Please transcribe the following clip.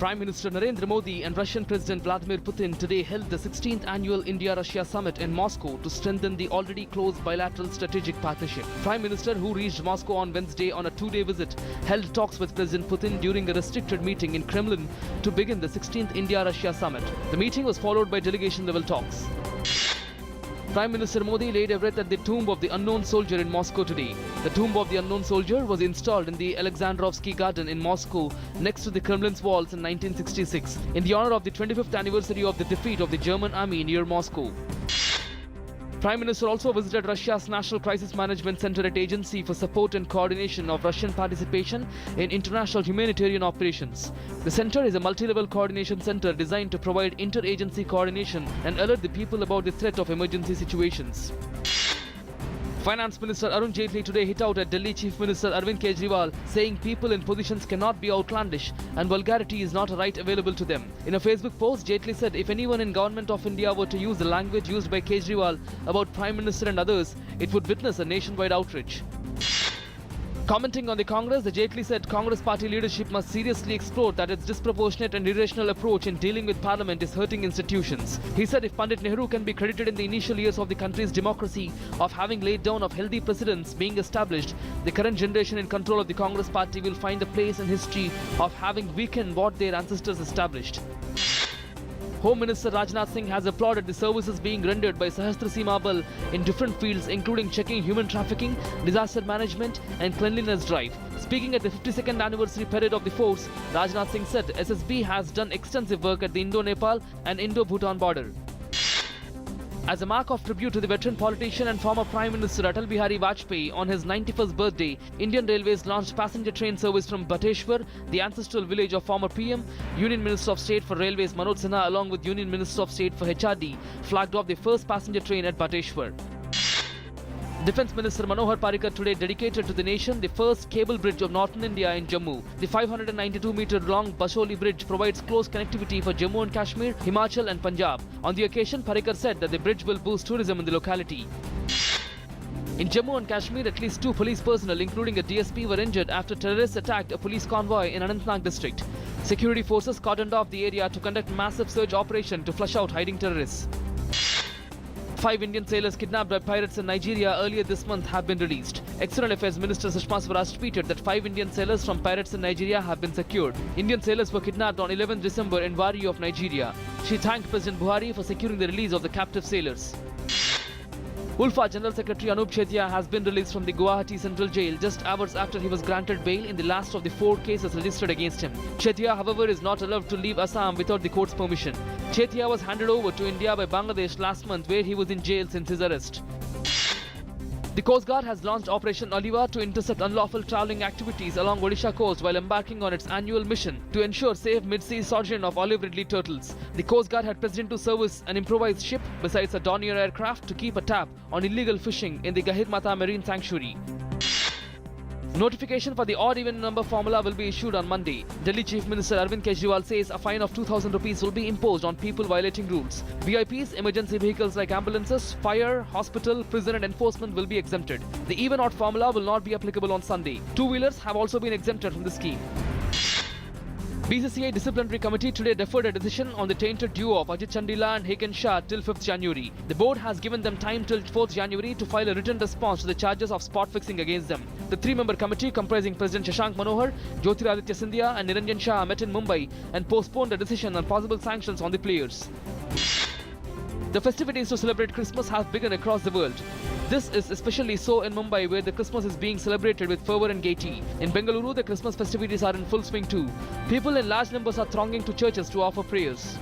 Prime Minister Narendra Modi and Russian President Vladimir Putin today held the 16th annual India-Russia summit in Moscow to strengthen the already close bilateral strategic partnership. Prime Minister, who reached Moscow on Wednesday on a two-day visit, held talks with President Putin during a restricted meeting in Kremlin to begin the 16th India-Russia summit. The meeting was followed by delegation-level talks. Prime Minister Modi laid a wreath at the tomb of the unknown soldier in Moscow today. The tomb of the unknown soldier was installed in the Alexandrovsky Garden in Moscow next to the Kremlin's walls in 1966 in the honor of the 25th anniversary of the defeat of the German army near Moscow. Prime Minister also visited Russia's National Crisis Management Center at Agency for support and coordination of Russian participation in international humanitarian operations. The center is a multi-level coordination center designed to provide inter-agency coordination and alert the people about the threat of emergency situations. Finance Minister Arun Jaitley today hit out at Delhi Chief Minister Arvind Kejriwal, saying people in positions cannot be outlandish and vulgarity is not a right available to them. In a Facebook post, Jaitley said if anyone in Government of India were to use the language used by Kejriwal about Prime Minister and others, it would witness a nationwide outrage. Commenting on the Congress, the Jaitley said Congress party leadership must seriously explore that its disproportionate and irrational approach in dealing with Parliament is hurting institutions. He said if Pandit Nehru can be credited in the initial years of the country's democracy of having laid down of healthy precedents being established, the current generation in control of the Congress party will find a place in history of having weakened what their ancestors established. Home Minister Rajnath Singh has applauded the services being rendered by Sahastra Seema Bal in different fields including checking human trafficking, disaster management and cleanliness drive. Speaking at the 52nd anniversary parade of the force, Rajnath Singh said SSB has done extensive work at the Indo-Nepal and Indo-Bhutan border. As a mark of tribute to the veteran politician and former Prime Minister Atal Bihari Vajpayee on his 91st birthday, Indian Railways launched passenger train service from Bateshwar, the ancestral village of former PM. Union Minister of State for Railways Manoj Sinha along with Union Minister of State for HRD flagged off the first passenger train at Bateshwar. Defence Minister Manohar Parrikar today dedicated to the nation the first cable bridge of northern India in Jammu. The 592-metre-long Basholi Bridge provides close connectivity for Jammu and Kashmir, Himachal and Punjab. On the occasion, Parrikar said that the bridge will boost tourism in the locality. In Jammu and Kashmir, at least 2 police personnel, including a DSP, were injured after terrorists attacked a police convoy in Anantnag district. Security forces cordoned off the area to conduct massive search operation to flush out hiding terrorists. 5 Indian sailors kidnapped by pirates in Nigeria earlier this month have been released. External Affairs Minister Sushma Swaraj tweeted that 5 Indian sailors from pirates in Nigeria have been secured. Indian sailors were kidnapped on 11th December in Wari of Nigeria. She thanked President Buhari for securing the release of the captive sailors. ULFA General Secretary Anup Chetia has been released from the Guwahati Central Jail just hours after he was granted bail in the last of the 4 cases registered against him. Chetia, however, is not allowed to leave Assam without the court's permission. Chetia was handed over to India by Bangladesh last month, where he was in jail since his arrest. The Coast Guard has launched Operation Oliva to intercept unlawful travelling activities along Odisha coast while embarking on its annual mission to ensure safe mid-sea sojourn of olive ridley turtles. The Coast Guard had put into service an improvised ship besides a Dornier aircraft to keep a tab on illegal fishing in the Gahirmata Marine Sanctuary. Notification for the odd-even number formula will be issued on Monday. Delhi Chief Minister Arvind Kejriwal says a fine of 2,000 rupees will be imposed on people violating rules. VIPs, emergency vehicles like ambulances, fire, hospital, prison and enforcement will be exempted. The even-odd formula will not be applicable on Sunday. Two-wheelers have also been exempted from the scheme. BCCI Disciplinary Committee today deferred a decision on the tainted duo of Ajit Chandila and Haken Shah till 5th January. The board has given them time till 4th January to file a written response to the charges of spot fixing against them. The 3-member committee comprising President Shashank Manohar, Jyotiraditya Scindia and Niranjan Shah met in Mumbai and postponed a decision on possible sanctions on the players. The festivities to celebrate Christmas have begun across the world. This is especially so in Mumbai, where the Christmas is being celebrated with fervour and gaiety. In Bengaluru, the Christmas festivities are in full swing too. People in large numbers are thronging to churches to offer prayers.